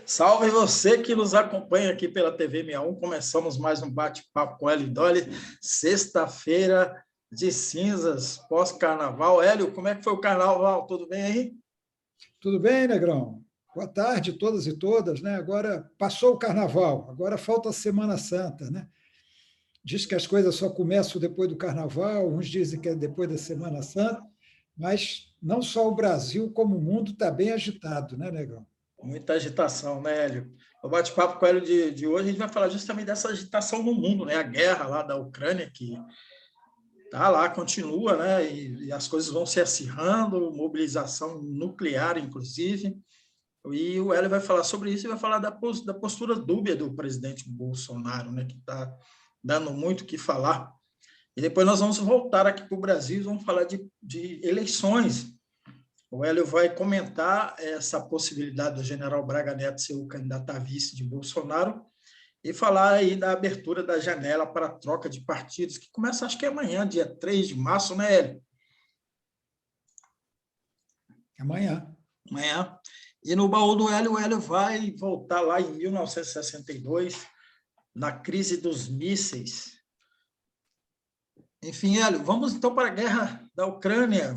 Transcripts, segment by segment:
Salve você que nos acompanha aqui pela TV 61. Começamos mais um bate-papo com Hélio Dolly, sexta-feira de cinzas, pós-carnaval. Hélio, como é que foi o carnaval? Tudo bem aí? Tudo bem, Negrão? Boa tarde, todas e todas, né? Agora passou o carnaval, agora falta a Semana Santa, né? Diz que as coisas só começam depois do carnaval, uns dizem que é depois da Semana Santa, mas não só o Brasil, como o mundo está bem agitado, né, Negrão? Muita agitação, né, Hélio? O bate-papo com o Hélio de hoje, a gente vai falar justamente dessa agitação no mundo, né? A guerra lá da Ucrânia, que tá lá, continua, né? E as coisas vão se acirrando, mobilização nuclear, inclusive. E o Hélio vai falar sobre isso e vai falar da postura dúbia do presidente Bolsonaro, né? Que está dando muito o que falar. E depois nós vamos voltar aqui para o Brasil e vamos falar de eleições. O Hélio vai comentar essa possibilidade do general Braga Neto ser o candidato a vice de Bolsonaro e falar aí da abertura da janela para a troca de partidos, que começa, acho que é amanhã, dia 3 de março, né, Hélio? Amanhã. Amanhã. E no baú do Hélio, o Hélio vai voltar lá em 1962, na crise dos mísseis. Enfim, Hélio, vamos então para a guerra da Ucrânia.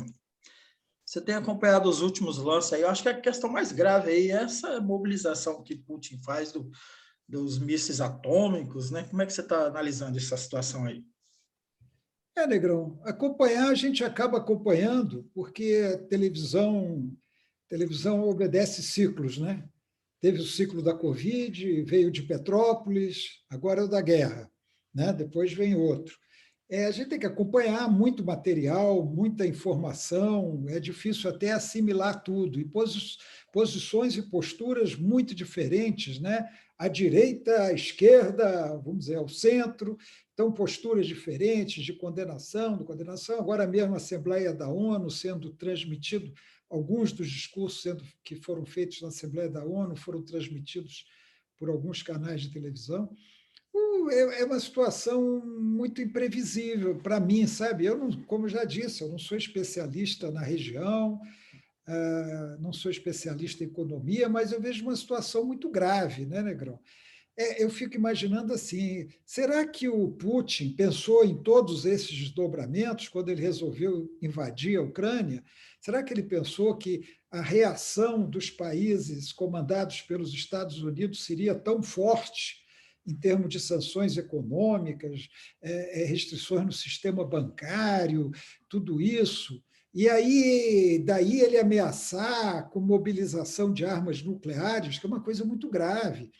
Você tem acompanhado os últimos lances aí? Eu acho que a questão mais grave aí é essa mobilização que Putin faz dos mísseis atômicos, né? Como é que você está analisando essa situação aí? Negrão, acompanhar a gente acaba acompanhando, porque a televisão obedece ciclos, né? Teve o ciclo da Covid, veio de Petrópolis, agora é o da guerra, né? Depois vem outro. A gente tem que acompanhar muito material, muita informação, é difícil até assimilar tudo, e posições e posturas muito diferentes, né? À direita, à esquerda, vamos dizer, ao centro, então posturas diferentes de condenação. Agora mesmo a Assembleia da ONU sendo transmitido, alguns dos discursos que foram feitos na Assembleia da ONU foram transmitidos por alguns canais de televisão. É uma situação muito imprevisível para mim, sabe? Eu não, como já disse, eu não sou especialista na região, não sou especialista em economia, mas eu vejo uma situação muito grave, né, Negrão? Eu fico imaginando assim, será que o Putin pensou em todos esses desdobramentos quando ele resolveu invadir a Ucrânia? Será que ele pensou que a reação dos países comandados pelos Estados Unidos seria tão forte em termos de sanções econômicas, restrições no sistema bancário, tudo isso? E aí, daí ele ameaçar com mobilização de armas nucleares, que é uma coisa muito grave.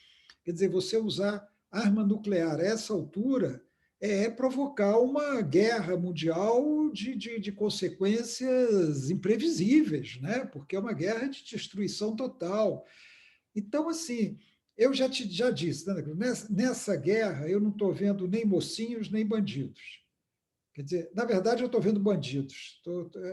Quer dizer, você usar arma nuclear a essa altura é provocar uma guerra mundial de consequências imprevisíveis, né? Porque é uma guerra de destruição total. Então, assim, eu já disse, né? Nessa guerra eu não estou vendo nem mocinhos nem bandidos. Quer dizer, na verdade, eu estou vendo bandidos.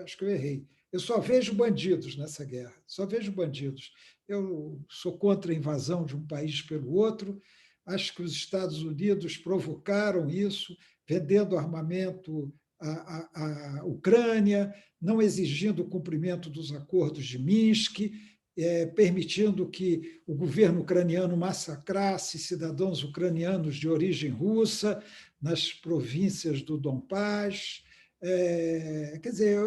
Acho que eu errei. Eu só vejo bandidos nessa guerra, só vejo bandidos. Eu sou contra a invasão de um país pelo outro. Acho que os Estados Unidos provocaram isso, vendendo armamento à Ucrânia, não exigindo o cumprimento dos acordos de Minsk, permitindo que o governo ucraniano massacrasse cidadãos ucranianos de origem russa nas províncias do Donbass. Quer dizer,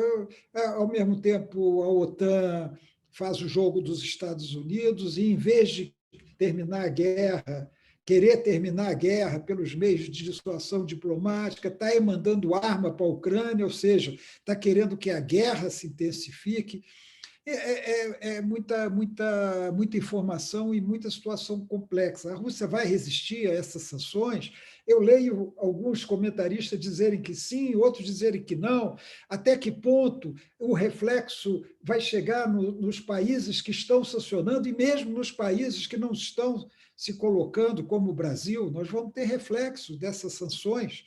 ao mesmo tempo, a OTAN faz o jogo dos Estados Unidos e, em vez de terminar a guerra, querer terminar a guerra pelos meios de dissuasão diplomática, está mandando arma para a Ucrânia, ou seja, está querendo que a guerra se intensifique. Muita informação e muita situação complexa. A Rússia vai resistir a essas sanções? Eu leio alguns comentaristas dizerem que sim, outros dizerem que não. Até que ponto o reflexo vai chegar nos países que estão sancionando e mesmo nos países que não estão se colocando, como o Brasil? Nós vamos ter reflexo dessas sanções,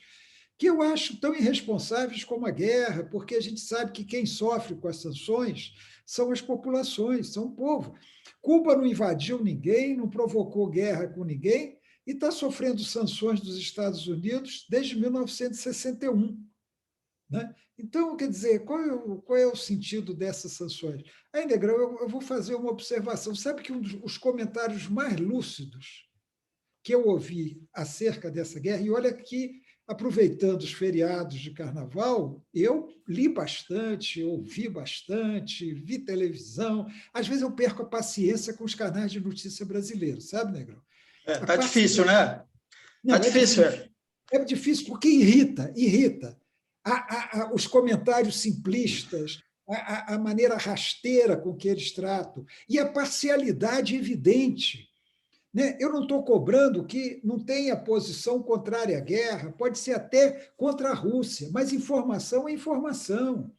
que eu acho tão irresponsáveis como a guerra, porque a gente sabe que quem sofre com as sanções são as populações, são o povo. Cuba não invadiu ninguém, não provocou guerra com ninguém e está sofrendo sanções dos Estados Unidos desde 1961. né? Então, quer dizer, qual é o sentido dessas sanções? Aí, Negrão, eu vou fazer uma observação. Sabe que um dos comentários mais lúcidos que eu ouvi acerca dessa guerra, e olha que, aproveitando os feriados de carnaval, eu li bastante, ouvi bastante, vi televisão. Às vezes eu perco a paciência com os canais de notícia brasileiros, sabe, Negrão? A Tá difícil, paciência. né? Tá Não, é difícil. difícil. É difícil porque irrita, irrita. Os comentários simplistas, a maneira rasteira com que eles tratam, e a parcialidade evidente, né? Eu não estou cobrando que não tenha posição contrária à guerra, pode ser até contra a Rússia, mas informação é informação.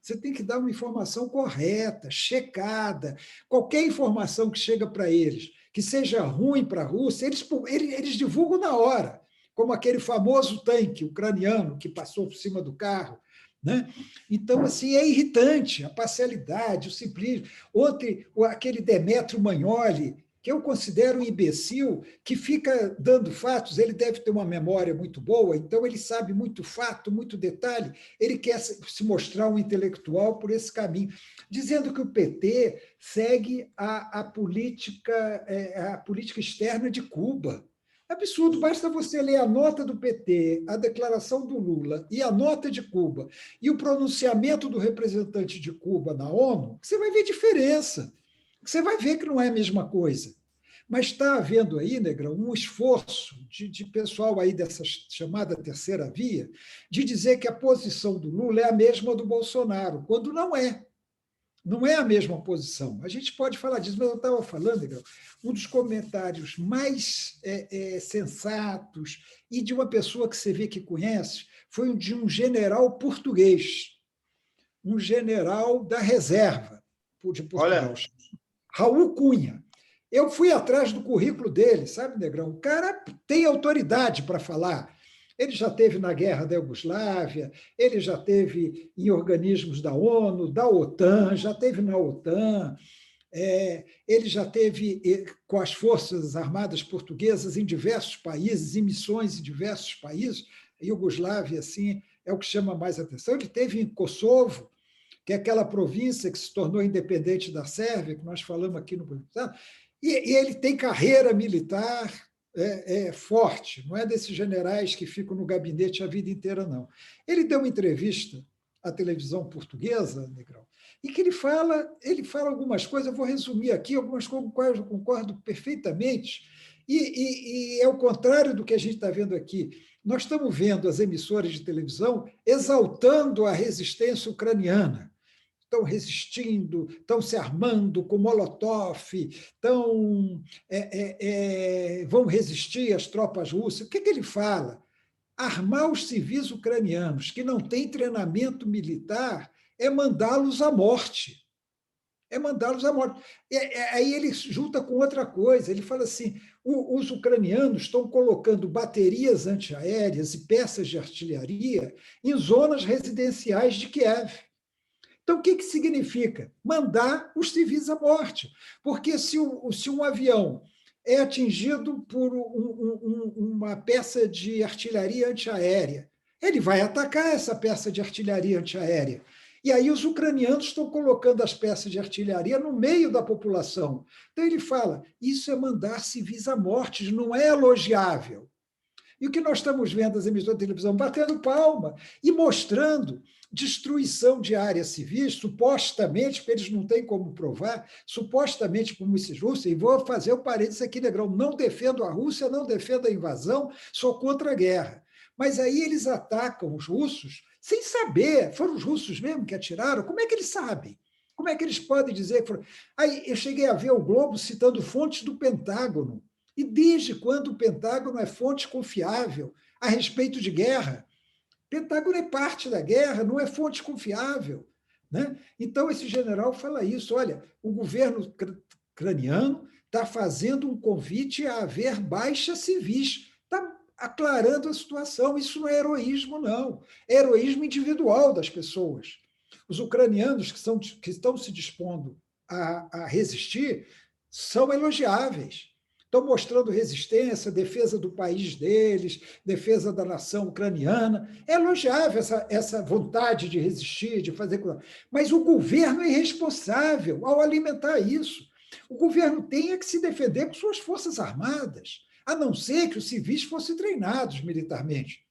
Você tem que dar uma informação correta, checada. Qualquer informação que chega para eles, que seja ruim para a Rússia, eles divulgam na hora, como aquele famoso tanque ucraniano que passou por cima do carro. Né? Então, assim, é irritante a parcialidade, o simplismo. Ontem, aquele Demetrio Magnoli, que eu considero um imbecil, que fica dando fatos, ele deve ter uma memória muito boa, então ele sabe muito fato, muito detalhe, ele quer se mostrar um intelectual por esse caminho, dizendo que o PT segue a política externa de Cuba. Absurdo, basta você ler a nota do PT, a declaração do Lula e a nota de Cuba, e o pronunciamento do representante de Cuba na ONU, que você vai ver diferença. Você vai ver que não é a mesma coisa. Mas está havendo aí, Negrão, um esforço de pessoal aí dessa chamada terceira via de dizer que a posição do Lula é a mesma do Bolsonaro, quando não é. Não é a mesma posição. A gente pode falar disso, mas eu estava falando, Negrão, um dos comentários mais sensatos e de uma pessoa que você vê que conhece foi o de um general português, um general da reserva de Portugal, Olha, Raul Cunha. Eu fui atrás do currículo dele, sabe, Negrão? O cara tem autoridade para falar. Ele já teve na guerra da Iugoslávia, ele já teve em organismos da ONU, da OTAN, já teve na OTAN, ele já teve com as Forças Armadas Portuguesas em diversos países, em missões em diversos países. A Iugoslávia, assim, é o que chama mais atenção. Ele teve em Kosovo, que é aquela província que se tornou independente da Sérvia, que nós falamos aqui no programa, e ele tem carreira militar forte, não é desses generais que ficam no gabinete a vida inteira, não. Ele deu uma entrevista à televisão portuguesa, Negrão, e que ele fala algumas coisas, eu vou resumir aqui, algumas coisas com quais eu concordo perfeitamente, e é o contrário do que a gente está vendo aqui. Nós estamos vendo as emissoras de televisão exaltando a resistência ucraniana, estão resistindo, estão se armando com Molotov, vão resistir às tropas russas. O que ele fala? Armar os civis ucranianos que não têm treinamento militar é mandá-los à morte. É mandá-los à morte. Aí ele junta com outra coisa, ele fala assim, os ucranianos estão colocando baterias antiaéreas e peças de artilharia em zonas residenciais de Kiev. Então, o que significa? Mandar os civis à morte. Porque se um avião é atingido por uma peça de artilharia antiaérea, ele vai atacar essa peça de artilharia antiaérea. E aí os ucranianos estão colocando as peças de artilharia no meio da população. Então ele fala, isso é mandar civis à morte, não é elogiável. E o que nós estamos vendo as emissoras de televisão batendo palma e mostrando destruição de áreas civis, supostamente, porque eles não têm como provar, supostamente por mísseis russos, e vou fazer o parênteses aqui, Negrão, não defendo a Rússia, não defendo a invasão, sou contra a guerra. Mas aí eles atacam os russos sem saber, foram os russos mesmo que atiraram, como é que eles sabem? Como é que eles podem dizer que foram... Aí eu cheguei a ver o Globo citando fontes do Pentágono, e desde quando o Pentágono é fonte confiável a respeito de guerra? O Pentágono é parte da guerra, não é fonte confiável. Né? Então, esse general fala isso: olha, o governo ucraniano está fazendo um convite a haver baixas civis, está aclarando a situação. Isso não é heroísmo, não. É heroísmo individual das pessoas. Os ucranianos que estão se dispondo a resistir são elogiáveis. estão mostrando resistência, defesa do país deles, defesa da nação ucraniana. É elogiável essa vontade de resistir, de fazer... Mas o governo é irresponsável ao alimentar isso. O governo tem que se defender com suas forças armadas, a não ser que os civis fossem treinados militarmente.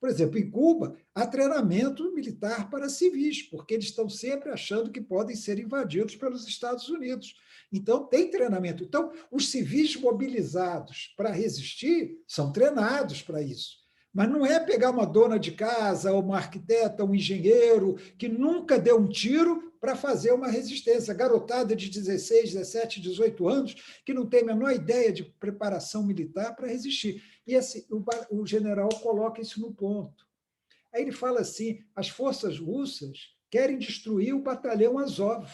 Por exemplo, em Cuba, há treinamento militar para civis, porque eles estão sempre achando que podem ser invadidos pelos Estados Unidos. Então, tem treinamento. Então, os civis mobilizados para resistir são treinados para isso. Mas não é pegar uma dona de casa, uma arquiteta, um engenheiro, que nunca deu um tiro para fazer uma resistência. Garotada de 16, 17, 18 anos, que não tem a menor ideia de preparação militar para resistir. E assim, o general coloca isso no ponto. Aí ele fala assim, as forças russas querem destruir o batalhão Azov.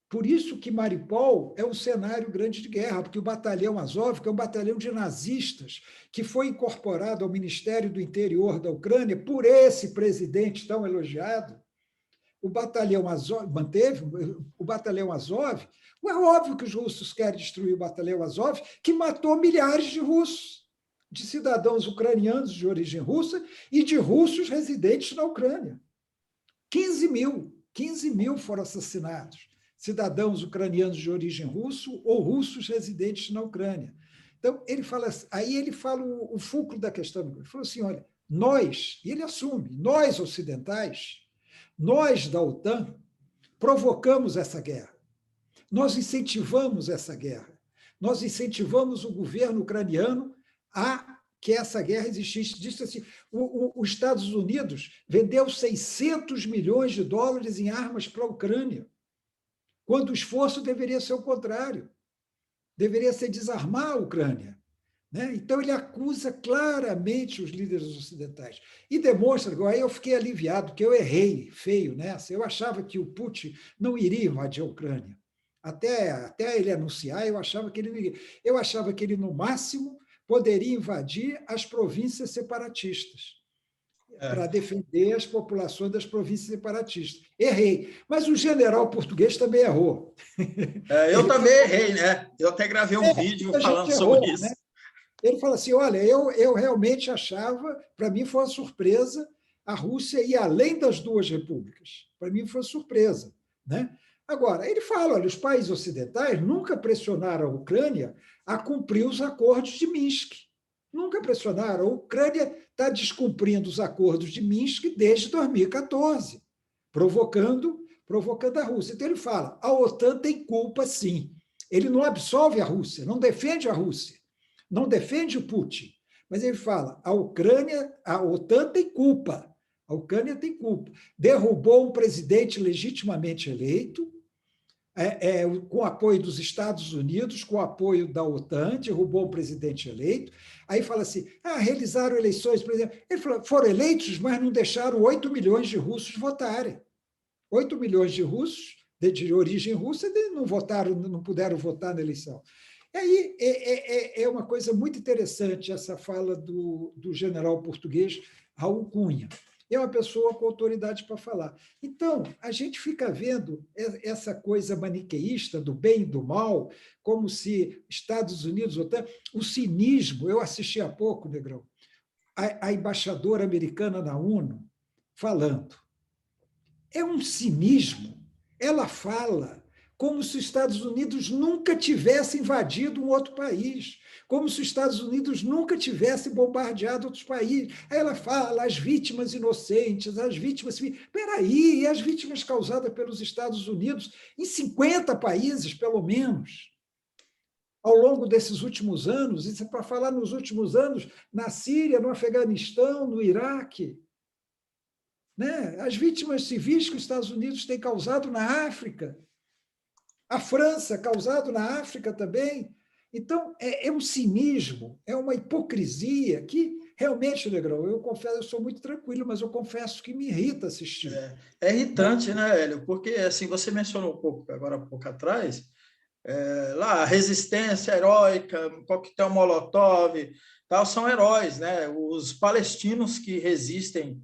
Por isso que Mariupol é um cenário grande de guerra, porque o batalhão Azov, que é um batalhão de nazistas, que foi incorporado ao Ministério do Interior da Ucrânia por esse presidente tão elogiado, o batalhão Azov manteve o batalhão Azov. É óbvio que os russos querem destruir o batalhão Azov, que matou milhares de russos, de cidadãos ucranianos de origem russa e de russos residentes na Ucrânia. 15 mil foram assassinados, cidadãos ucranianos de origem russo ou russos residentes na Ucrânia. Então, ele fala, aí ele fala o fulcro da questão. Ele falou assim, olha, nós, e ele assume, nós ocidentais, nós da OTAN, provocamos essa guerra. Nós incentivamos essa guerra. Nós incentivamos o governo ucraniano a que essa guerra existisse. Disse assim, os Estados Unidos vendeu 600 milhões de dólares em armas para a Ucrânia, quando o esforço deveria ser o contrário. Deveria ser desarmar a Ucrânia. Né? Então, ele acusa claramente os líderes ocidentais. E demonstra, aí eu fiquei aliviado, que eu errei feio nessa. Eu achava que o Putin não iria invadir a Ucrânia. Até ele anunciar, eu achava que ele não iria. Eu achava que ele, no máximo, poderia invadir as províncias separatistas, para defender as populações das províncias separatistas. Errei. Mas o general português também errou. Eu também errei, né? Eu até gravei um vídeo falando sobre isso. Né? Ele fala assim, olha, eu realmente achava, para mim foi uma surpresa, a Rússia ir além das duas repúblicas. Para mim foi surpresa. Né? Agora, ele fala, olha, os países ocidentais nunca pressionaram a Ucrânia a cumprir os acordos de Minsk. Nunca pressionaram. A Ucrânia está descumprindo os acordos de Minsk desde 2014, provocando a Rússia. Então, ele fala, a OTAN tem culpa, sim. Ele não absolve a Rússia, não defende a Rússia, não defende o Putin, mas ele fala, a OTAN tem culpa, a Ucrânia tem culpa. Derrubou um presidente legitimamente eleito, com o apoio dos Estados Unidos, com o apoio da OTAN, derrubou o presidente eleito. Aí fala assim, realizaram eleições, por exemplo. Ele falou, foram eleitos, mas não deixaram 8 milhões de russos votarem. 8 milhões de russos de origem russa não votaram, não puderam votar na eleição. E aí é uma coisa muito interessante essa fala do general português Raul Cunha. É uma pessoa com autoridade para falar. Então, a gente fica vendo essa coisa maniqueísta do bem e do mal, como se Estados Unidos, OTAN, o cinismo. Eu assisti há pouco, Negrão, a embaixadora americana na ONU falando. É um cinismo. Ela fala como se os Estados Unidos nunca tivessem invadido um outro país, como se os Estados Unidos nunca tivessem bombardeado outros países. Aí ela fala, as vítimas inocentes, as vítimas... Espera aí, e as vítimas causadas pelos Estados Unidos em 50 países, pelo menos, ao longo desses últimos anos, isso é para falar nos últimos anos, na Síria, no Afeganistão, no Iraque. Né? As vítimas civis que os Estados Unidos têm causado na África, a França, causado na África também. Então, é um cinismo, é uma hipocrisia que, realmente, Negrão, eu confesso, eu sou muito tranquilo, mas eu confesso que me irrita assistir. É irritante, né, Hélio? Porque, assim, você mencionou agora um pouco atrás, lá, a resistência heróica, coquetel Molotov, tal, são heróis, né? Os palestinos que resistem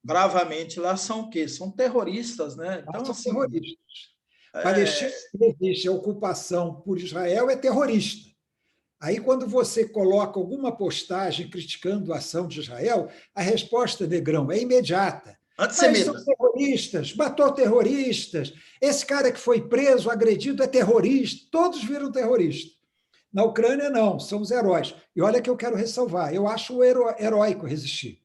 bravamente lá são o quê? São terroristas, né? Então, são assim, terroristas. Palestina existe, a ocupação por Israel é terrorista. Aí, quando você coloca alguma postagem criticando a ação de Israel, a resposta, Negrão, é imediata. Mas são Antissemita. terroristas, matou terroristas, esse cara que foi preso, agredido, é terrorista, todos viram terrorista. Na Ucrânia, não, são os heróis. E olha que eu quero ressalvar, eu acho heróico resistir.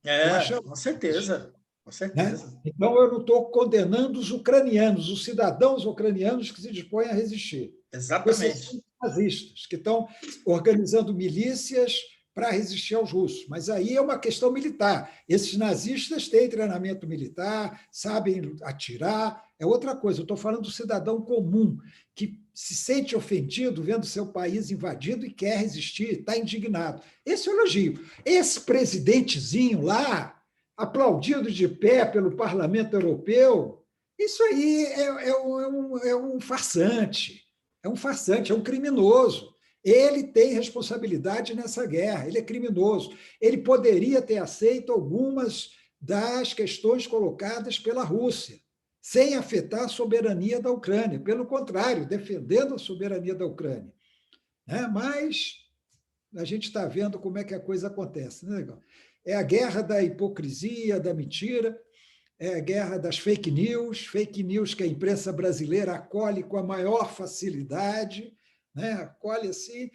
Eu É, acho com resistir, certeza, com né? certeza. Então, eu não estou condenando os ucranianos, os cidadãos ucranianos que se dispõem a resistir, com exceção Exatamente. dos nazistas, que estão organizando milícias para resistir aos russos. Mas aí é uma questão militar. Esses nazistas têm treinamento militar, sabem atirar, é outra coisa. Eu estou falando do cidadão comum, que se sente ofendido vendo seu país invadido e quer resistir, está indignado. Esse é o elogio. Esse presidentezinho lá, aplaudido de pé pelo Parlamento Europeu, isso aí é um farsante, é um criminoso. Ele tem responsabilidade nessa guerra, ele é criminoso. Ele poderia ter aceito algumas das questões colocadas pela Rússia, sem afetar a soberania da Ucrânia. Pelo contrário, defendendo a soberania da Ucrânia. Mas a gente está vendo como é que a coisa acontece. Né? É a guerra da hipocrisia, da mentira, é a guerra das fake news que a imprensa brasileira acolhe com a maior facilidade, né? Acolhe assim,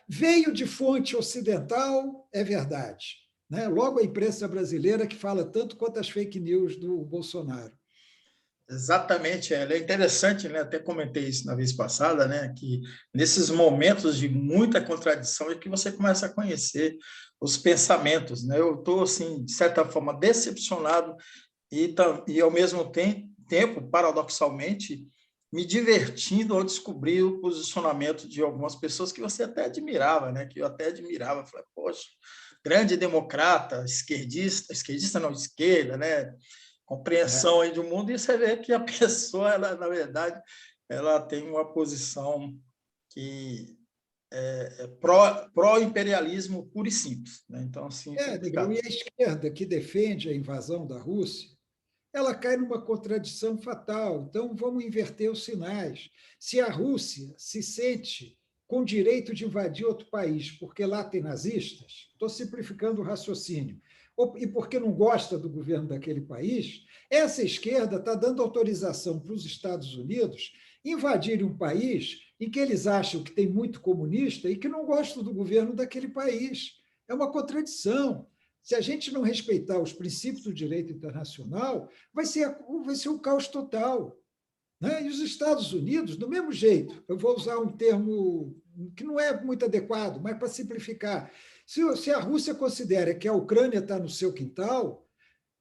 veio de fonte ocidental, é verdade. Né? Logo a imprensa brasileira que fala tanto quanto as fake news do Bolsonaro. Exatamente, é interessante, né? Até comentei isso na vez passada, né? Que nesses momentos de muita contradição é que você começa a conhecer os pensamentos, né? Eu estou, assim, de certa forma, decepcionado e ao mesmo tempo, paradoxalmente, me divertindo ao descobrir o posicionamento de algumas pessoas que você até admirava, né? Que eu até admirava. Falei, poxa, grande democrata, esquerdista não, esquerda, né? Compreensão aí do mundo, e você vê que a pessoa, ela, na verdade, ela tem uma posição que é pró-imperialismo puro e simples. Né? Então, assim, é Negrão, complicado. e a esquerda que defende a invasão da Rússia, ela cai numa contradição fatal. Então, vamos inverter os sinais. Se a Rússia se sente com direito de invadir outro país porque lá tem nazistas, estou simplificando o raciocínio, e porque não gosta do governo daquele país, essa esquerda está dando autorização para os Estados Unidos invadirem um país em que eles acham que tem muito comunista e que não gostam do governo daquele país. É uma contradição. Se a gente não respeitar os princípios do direito internacional, vai ser um caos total. Né? E os Estados Unidos, do mesmo jeito, eu vou usar um termo que não é muito adequado, mas para simplificar, se a Rússia considera que a Ucrânia está no seu quintal,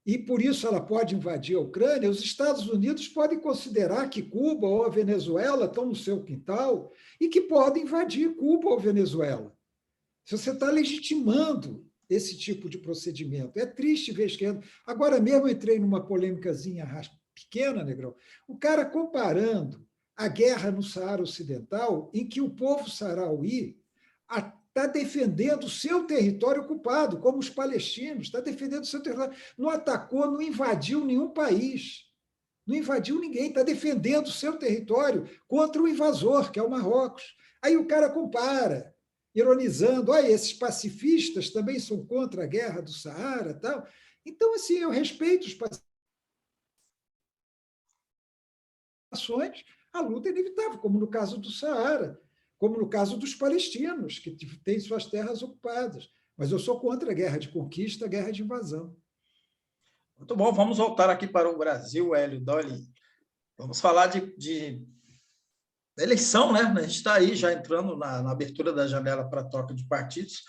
e por isso ela pode invadir a Ucrânia, os Estados Unidos podem considerar que Cuba ou a Venezuela estão no seu quintal e que podem invadir Cuba ou Venezuela. Se você está legitimando esse tipo de procedimento. É triste ver a esquerda. Agora mesmo eu entrei numa polêmicazinha pequena, Negrão, o cara comparando a guerra no Saara Ocidental, em que o povo sarauí está defendendo o seu território ocupado, como os palestinos, está defendendo o seu território. Não atacou, não invadiu nenhum país. Não invadiu ninguém, está defendendo o seu território contra o invasor, que é o Marrocos. Aí o cara compara, ironizando, olha, esses pacifistas também são contra a guerra do Saara, tal. Então, assim, eu respeito os pacificações, a luta é inevitável, como no caso do Saara, como no caso dos palestinos, que têm suas terras ocupadas. Mas eu sou contra a guerra de conquista, a guerra de invasão. Muito bom, vamos voltar aqui para o Brasil, Hélio Dolly. Vamos falar de eleição, né? A gente está aí já entrando na abertura da janela para troca de partidos.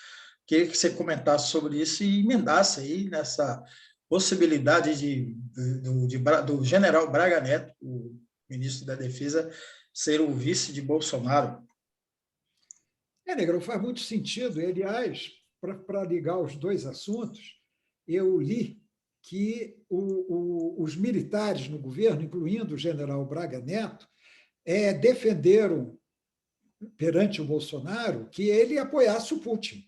Queria que você comentasse sobre isso e emendasse aí nessa possibilidade do general Braga Neto, o ministro da Defesa, ser o vice de Bolsonaro. Negro, faz muito sentido. E, aliás, para ligar os dois assuntos, eu li que os militares no governo, incluindo o general Braga Neto, defenderam perante o Bolsonaro que ele apoiasse o Putin.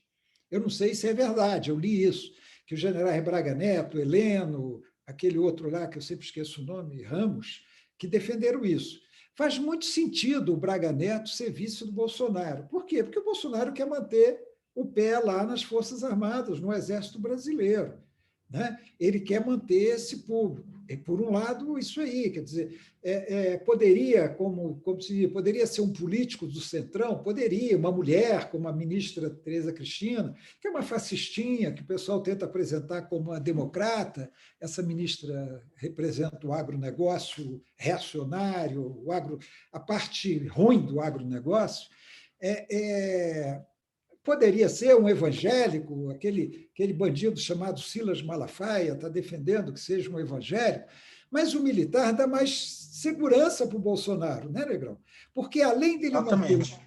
Eu não sei se é verdade, eu li isso, que o general Braga Neto, Heleno, aquele outro lá, que eu sempre esqueço o nome, Ramos, que defenderam isso. faz muito sentido o Braga Neto ser vice do Bolsonaro. Por quê? Porque o Bolsonaro quer manter o pé lá nas Forças Armadas, no Exército Brasileiro, né? Ele quer manter esse público. E, por um lado, isso aí, quer dizer, poderia, poderia ser um político do Centrão, poderia, uma mulher, como a ministra Tereza Cristina, que é uma fascistinha, que o pessoal tenta apresentar como uma democrata. Essa ministra representa o agronegócio reacionário, a parte ruim do agronegócio. Poderia ser um evangélico, aquele bandido chamado Silas Malafaia está defendendo que seja um evangélico, mas o militar dá mais segurança para o Bolsonaro, né, Negrão? Porque, além dele manter Exatamente.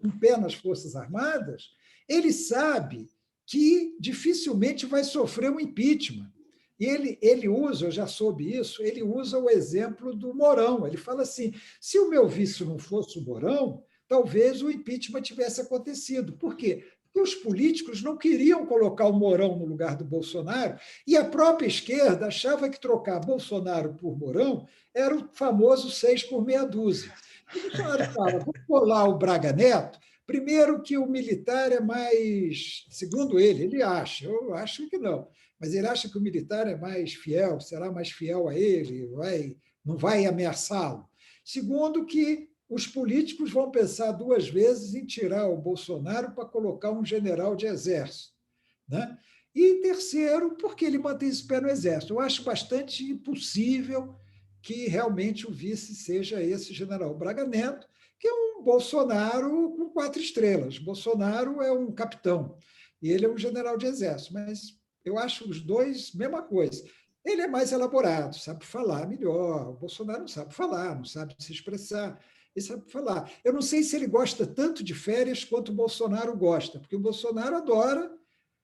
um pé nas Forças Armadas, ele sabe que dificilmente vai sofrer um impeachment. E ele usa, eu já soube isso, ele usa o exemplo do Mourão. Ele fala assim: se o meu vice não fosse o Mourão, talvez o impeachment tivesse acontecido. Por quê? Porque os políticos não queriam colocar o Mourão no lugar do Bolsonaro, e a própria esquerda achava que trocar Bolsonaro por Mourão era o famoso 6 por meia dúzia. E o Bolsonaro fala: vamos colar o Braga Neto. Primeiro, que o militar é mais, segundo ele acha, eu acho que não, mas ele acha que o militar é mais fiel, será mais fiel a ele, não vai ameaçá-lo. Segundo, que os políticos vão pensar duas vezes em tirar o Bolsonaro para colocar um general de exército, né? E terceiro, porque ele mantém esse pé no exército. Eu acho bastante impossível que realmente o vice seja esse general Braga Neto, que é um Bolsonaro com 4 estrelas. Bolsonaro é um capitão e ele é um general de exército, mas eu acho os dois mesma coisa. Ele é mais elaborado, sabe falar melhor. O Bolsonaro não sabe falar, não sabe se expressar. Ele sabe falar. Eu não sei se ele gosta tanto de férias quanto o Bolsonaro gosta, porque o Bolsonaro adora,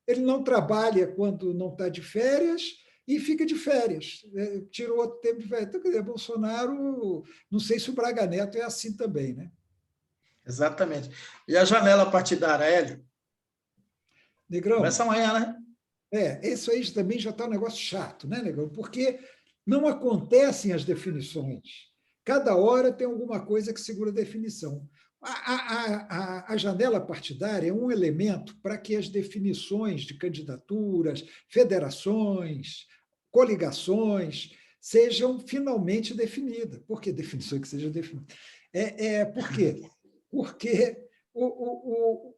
ele não trabalha quando não está de férias e fica de férias, tirou outro tempo de férias. Então, quer dizer, Bolsonaro, não sei se o Braga Neto é assim também, né? Exatamente. E a janela partidária, Hélio, Negrão, começa amanhã, né? isso aí também já está um negócio chato, né, Negrão? Porque não acontecem as definições. Cada hora tem alguma coisa que segura a definição. A janela partidária é um elemento para que as definições de candidaturas, federações, coligações sejam finalmente definidas. Por que definição que seja definida? Por quê? Porque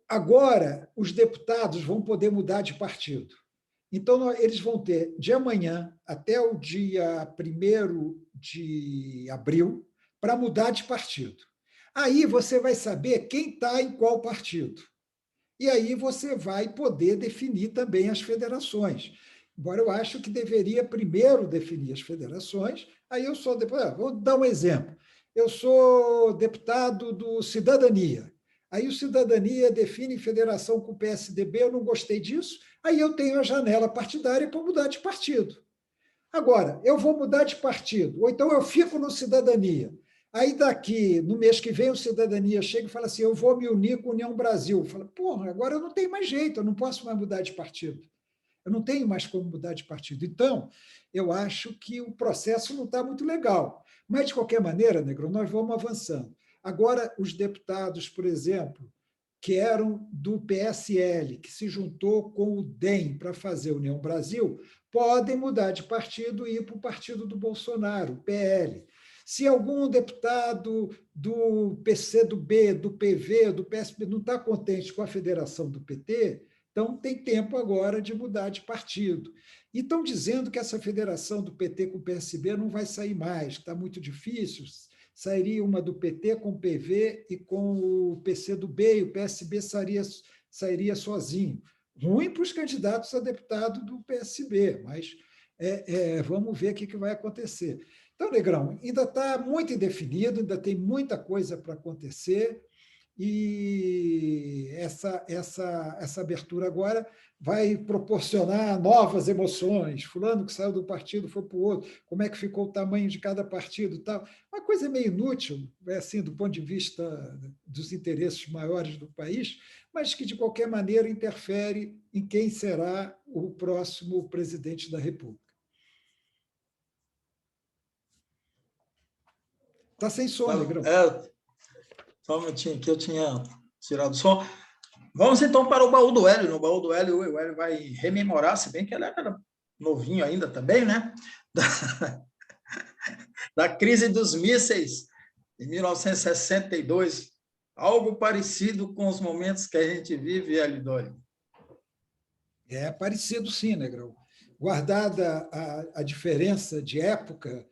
agora os deputados vão poder mudar de partido. Então, eles vão ter, de amanhã até o dia 1º de abril, para mudar de partido. Aí você vai saber quem está em qual partido. E aí você vai poder definir também as federações. Embora eu acho que deveria primeiro definir as federações, aí eu sou deputado. Vou dar um exemplo. Eu sou deputado do Cidadania. Aí o Cidadania define federação com o PSDB, eu não gostei disso, aí eu tenho a janela partidária para mudar de partido. Agora, eu vou mudar de partido, ou então eu fico no Cidadania. Aí daqui, no mês que vem, o Cidadania chega e fala assim, eu vou me unir com a União Brasil. Fala, porra, agora eu não tenho mais jeito, eu não posso mais mudar de partido. Eu não tenho mais como mudar de partido. Então, eu acho que o processo não está muito legal. Mas, de qualquer maneira, Negro, nós vamos avançando. Agora, os deputados, por exemplo, que eram do PSL, que se juntou com o DEM para fazer União Brasil, podem mudar de partido e ir para o partido do Bolsonaro, o PL. Se algum deputado do PCdoB, do PV, do PSB não está contente com a federação do PT, então tem tempo agora de mudar de partido. E estão dizendo que essa federação do PT com o PSB não vai sair mais, está muito difícil. Sairia uma do PT com o PV e com o PCdoB, e o PSB sairia sozinho. Ruim para os candidatos a deputado do PSB, mas vamos ver o que vai acontecer. Então, Negrão, ainda está muito indefinido, ainda tem muita coisa para acontecer, e essa abertura agora vai proporcionar novas emoções. Fulano que saiu do partido foi para o outro, como é que ficou o tamanho de cada partido, tal. Uma coisa meio inútil, assim, do ponto de vista dos interesses maiores do país, mas que, de qualquer maneira, interfere em quem será o próximo presidente da República. Tá sem som, Negrão. Só um minutinho que eu tinha tirado o som. Vamos então para o baú do Hélio. No baú do Hélio, o Hélio vai rememorar, se bem que ele era novinho ainda também, né? Da crise dos mísseis em 1962. Algo parecido com os momentos que a gente vive, Hélio Dório. É parecido, sim, Negrão. Guardada a diferença de época,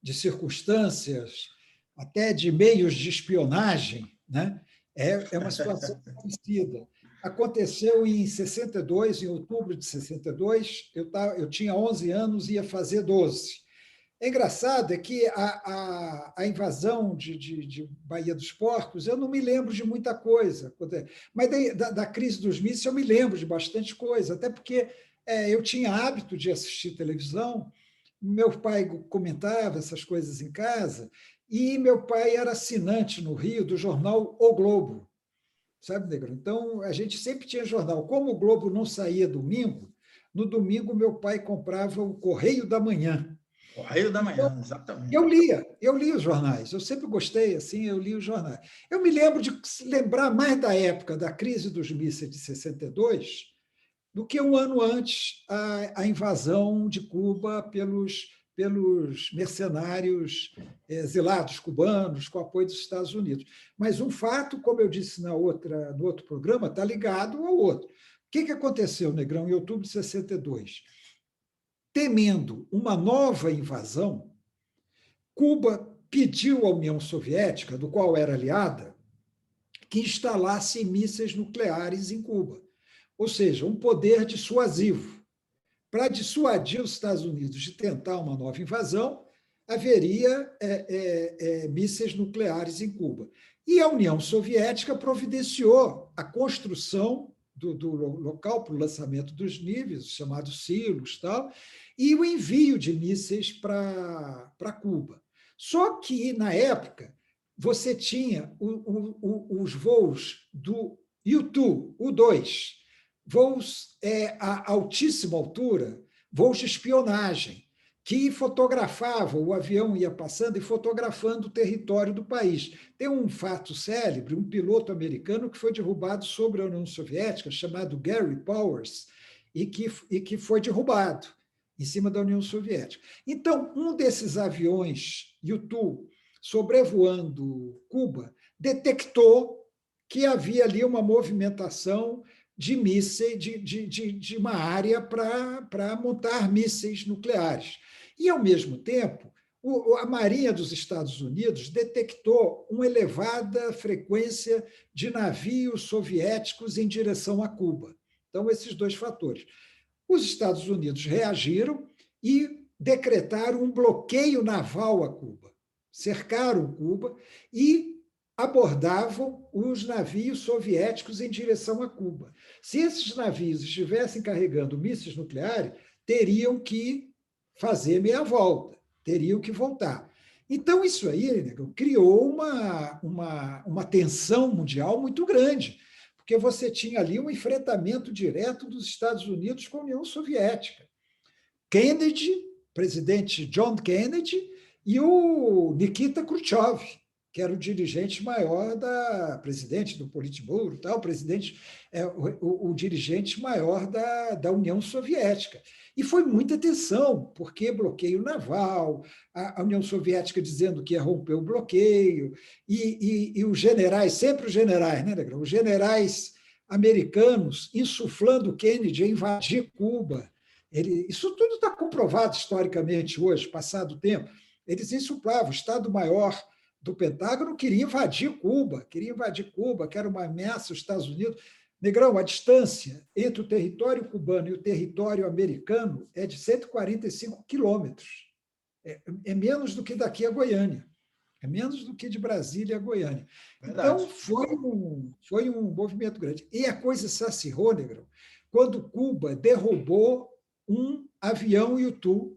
de circunstâncias, até de meios de espionagem, né? É uma situação parecida. Aconteceu em 62, em outubro de 62, eu tinha 11 anos e ia fazer 12. É engraçado é que a invasão de Baía dos Porcos, eu não me lembro de muita coisa, mas da crise dos mísseis eu me lembro de bastante coisa, até porque eu tinha hábito de assistir televisão, meu pai comentava essas coisas em casa, e meu pai era assinante no Rio do jornal O Globo, sabe, Negro? Então, a gente sempre tinha jornal. Como o Globo não saía domingo, no domingo meu pai comprava o Correio da Manhã. Correio da Então, Manhã, exatamente. eu lia os jornais, eu sempre gostei, assim, eu li os jornais. Eu me lembro de lembrar mais da época da crise dos mísseis de 62 do que um ano antes a invasão de Cuba pelos mercenários exilados cubanos, com apoio dos Estados Unidos. Mas um fato, como eu disse no outro programa, está ligado ao outro. O que aconteceu, Negrão, em outubro de 62? Temendo uma nova invasão, Cuba pediu à União Soviética, do qual era aliada, que instalasse mísseis nucleares em Cuba, ou seja, um poder dissuasivo. Para dissuadir os Estados Unidos de tentar uma nova invasão, haveria mísseis nucleares em Cuba. E a União Soviética providenciou a construção do local para o lançamento dos níveis, chamados silos, tal, e o envio de mísseis para Cuba. Só que, na época, você tinha os voos do U-2, U-2, voos a altíssima altura, voos de espionagem, que fotografavam, o avião ia passando e fotografando o território do país. Tem um fato célebre, um piloto americano que foi derrubado sobre a União Soviética, chamado Gary Powers, e que foi derrubado em cima da União Soviética. Então, um desses aviões U-2 sobrevoando Cuba detectou que havia ali uma movimentação de mísseis, de uma área para montar mísseis nucleares. E, ao mesmo tempo, a Marinha dos Estados Unidos detectou uma elevada frequência de navios soviéticos em direção a Cuba. Então, esses dois fatores. Os Estados Unidos reagiram e decretaram um bloqueio naval a Cuba. Cercaram Cuba e abordavam os navios soviéticos em direção a Cuba. Se esses navios estivessem carregando mísseis nucleares, teriam que fazer meia volta, teriam que voltar. Então, isso aí, né, criou uma tensão mundial muito grande, porque você tinha ali um enfrentamento direto dos Estados Unidos com a União Soviética. Kennedy, presidente John Kennedy, e o Nikita Khrushchev, que era o dirigente maior presidente do Politburo, tal, o dirigente maior da União Soviética. E foi muita tensão, porque bloqueio naval, a União Soviética dizendo que ia romper o bloqueio, e os generais, sempre os generais, né, Negrão? Os generais americanos insuflando Kennedy a invadir Cuba. Isso tudo está comprovado historicamente hoje, passado o tempo. Eles insuflavam, o Estado-Maior do Pentágono queria invadir Cuba, que era uma ameaça aos Estados Unidos. Negrão, a distância entre o território cubano e o território americano é de 145 quilômetros. É menos do que daqui a Goiânia. É menos do que de Brasília a Goiânia. Verdade. Então, foi um movimento grande. E a coisa se acirrou, Negrão, quando Cuba derrubou um avião U-2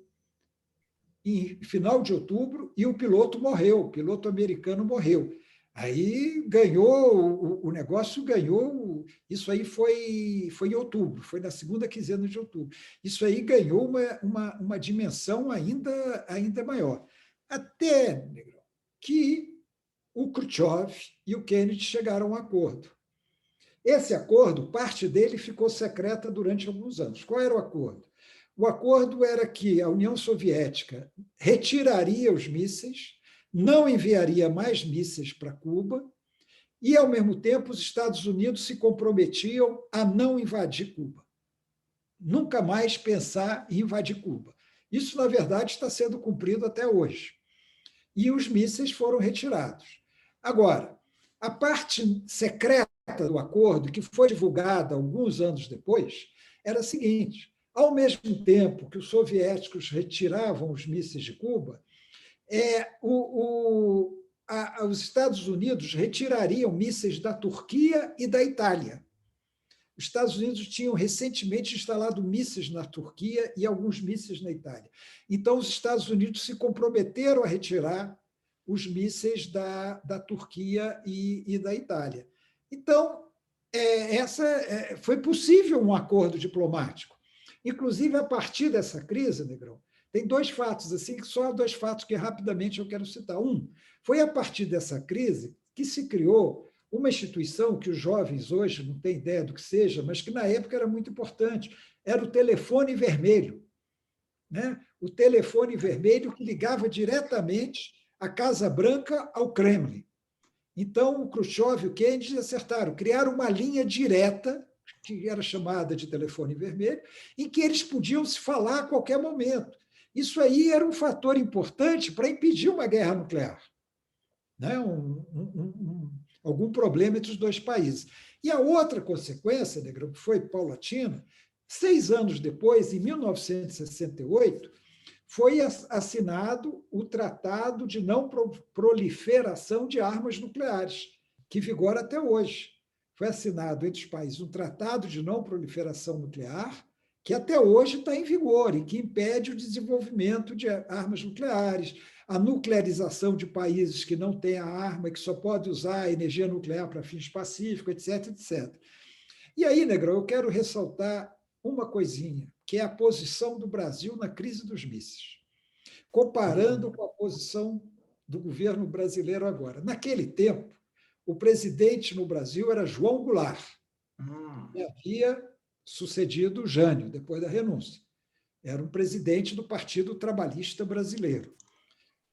em final de outubro, e o piloto morreu, o piloto americano morreu. Aí ganhou, o negócio ganhou, isso aí foi em outubro, foi na segunda quinzena de outubro. Isso aí ganhou uma dimensão ainda maior. Até, Negrão, que o Khrushchev e o Kennedy chegaram a um acordo. Esse acordo, parte dele ficou secreta durante alguns anos. Qual era o acordo? O acordo era que a União Soviética retiraria os mísseis, não enviaria mais mísseis para Cuba, e, ao mesmo tempo, os Estados Unidos se comprometiam a não invadir Cuba. Nunca mais pensar em invadir Cuba. Isso, na verdade, está sendo cumprido até hoje. E os mísseis foram retirados. Agora, a parte secreta do acordo, que foi divulgada alguns anos depois, era a seguinte: ao mesmo tempo que os soviéticos retiravam os mísseis de Cuba, os Estados Unidos retirariam mísseis da Turquia e da Itália. Os Estados Unidos tinham recentemente instalado mísseis na Turquia e alguns mísseis na Itália. Então, os Estados Unidos se comprometeram a retirar os mísseis da Turquia e da Itália. Então, foi possível um acordo diplomático. Inclusive, a partir dessa crise, Negrão, tem dois fatos, assim, só dois fatos que rapidamente eu quero citar. Um, foi a partir dessa crise que se criou uma instituição que os jovens hoje não têm ideia do que seja, mas que na época era muito importante. Era o telefone vermelho. Né? O telefone vermelho que ligava diretamente a Casa Branca ao Kremlin. Então, o Khrushchev e o Kennedy acertaram, criaram uma linha direta, que era chamada de telefone vermelho, em que eles podiam se falar a qualquer momento. Isso aí era um fator importante para impedir uma guerra nuclear, né? Algum problema entre os dois países. E a outra consequência, Negrão, que foi paulatina, 6 anos depois, em 1968, foi assinado o Tratado de Não Proliferação de Armas Nucleares, que vigora até hoje. Foi assinado entre os países um Tratado de Não Proliferação Nuclear, que até hoje está em vigor e que impede o desenvolvimento de armas nucleares, a nuclearização de países que não têm a arma, que só pode usar a energia nuclear para fins pacíficos, etc, etc. E aí, Negrão, eu quero ressaltar uma coisinha, que é a posição do Brasil na crise dos mísseis, comparando com a posição do governo brasileiro agora. Naquele tempo, o presidente no Brasil era João Goulart, que havia sucedido o Jânio, depois da renúncia. Era um presidente do Partido Trabalhista Brasileiro.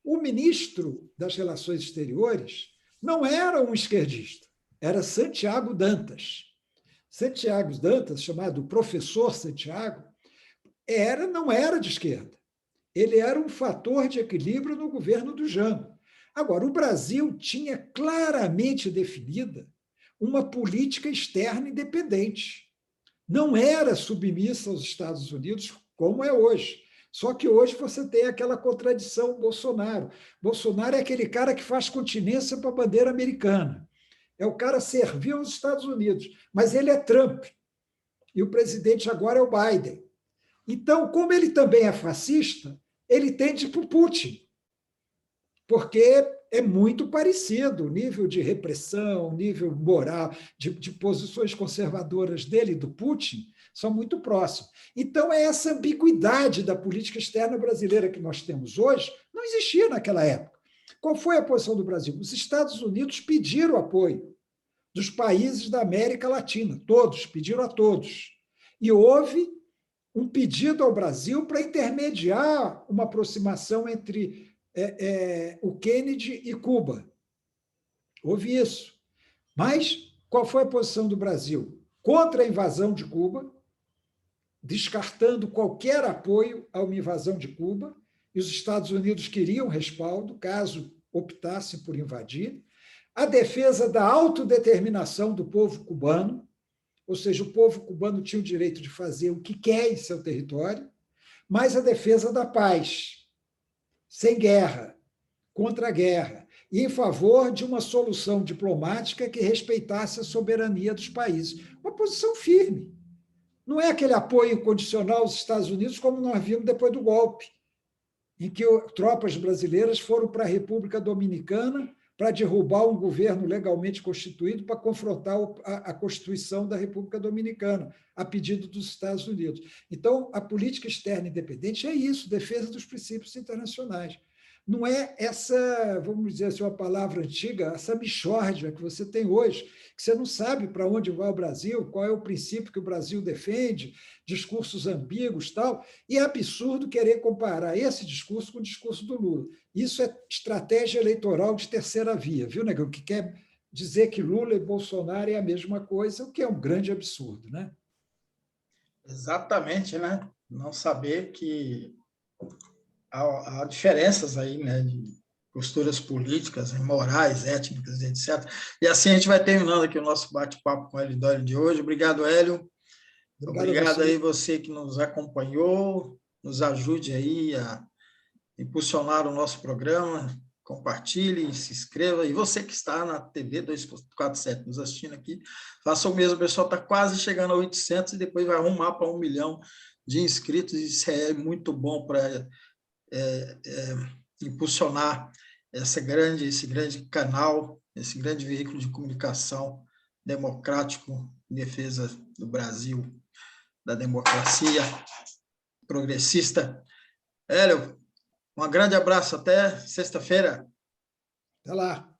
O ministro das Relações Exteriores não era um esquerdista, era Santiago Dantas. Santiago Dantas, chamado Professor Santiago, não era de esquerda. Ele era um fator de equilíbrio no governo do Jango. Agora, o Brasil tinha claramente definida uma política externa independente. Não era submissa aos Estados Unidos como é hoje. Só que hoje você tem aquela contradição Bolsonaro. Bolsonaro é aquele cara que faz continência para a bandeira americana. É o cara servil aos Estados Unidos, mas ele é Trump. E o presidente agora é o Biden. Então, como ele também é fascista, ele tende para o Putin, porque é muito parecido o nível de repressão, o nível moral, de posições conservadoras dele e do Putin, são muito próximos. Então, essa ambiguidade da política externa brasileira que nós temos hoje não existia naquela época. Qual foi a posição do Brasil? Os Estados Unidos pediram apoio dos países da América Latina, todos, pediram a todos. E houve um pedido ao Brasil para intermediar uma aproximação entre o Kennedy e Cuba. Houve isso. Mas qual foi a posição do Brasil? Contra a invasão de Cuba, descartando qualquer apoio a uma invasão de Cuba, e os Estados Unidos queriam respaldo, caso optassem por invadir. A defesa da autodeterminação do povo cubano, ou seja, o povo cubano tinha o direito de fazer o que quer em seu território, mas a defesa da paz, sem guerra, contra a guerra, e em favor de uma solução diplomática que respeitasse a soberania dos países. Uma posição firme. Não é aquele apoio incondicional aos Estados Unidos, como nós vimos depois do golpe, em que tropas brasileiras foram para a República Dominicana para derrubar um governo legalmente constituído para confrontar a Constituição da República Dominicana, a pedido dos Estados Unidos. Então, a política externa independente é isso, defesa dos princípios internacionais. não é essa, vamos dizer assim, uma palavra antiga, essa mixórdia que você tem hoje, que você não sabe para onde vai o Brasil, qual é o princípio que o Brasil defende, discursos ambíguos e tal, e é absurdo querer comparar esse discurso com o discurso do Lula. Isso é estratégia eleitoral de terceira via, viu, Negão? Que quer dizer que Lula e Bolsonaro é a mesma coisa, o que é um grande absurdo, né? Exatamente, né? Não saber que há diferenças aí, né, de posturas políticas, morais, étnicas, etc. E assim a gente vai terminando aqui o nosso bate-papo com o Hélio Dório de hoje. Obrigado, Hélio. Obrigado a Obrigado aí você. você que nos acompanhou, nos ajude aí a impulsionar o nosso programa, compartilhe, se inscreva. E você que está na TV 247 nos assistindo aqui, faça o mesmo. O pessoal está quase chegando a 800 e depois vai arrumar para 1 milhão de inscritos. Isso é muito bom para impulsionar esse grande canal, esse grande veículo de comunicação democrático em defesa do Brasil, da democracia progressista. Hélio, um grande abraço, até sexta-feira. Até lá.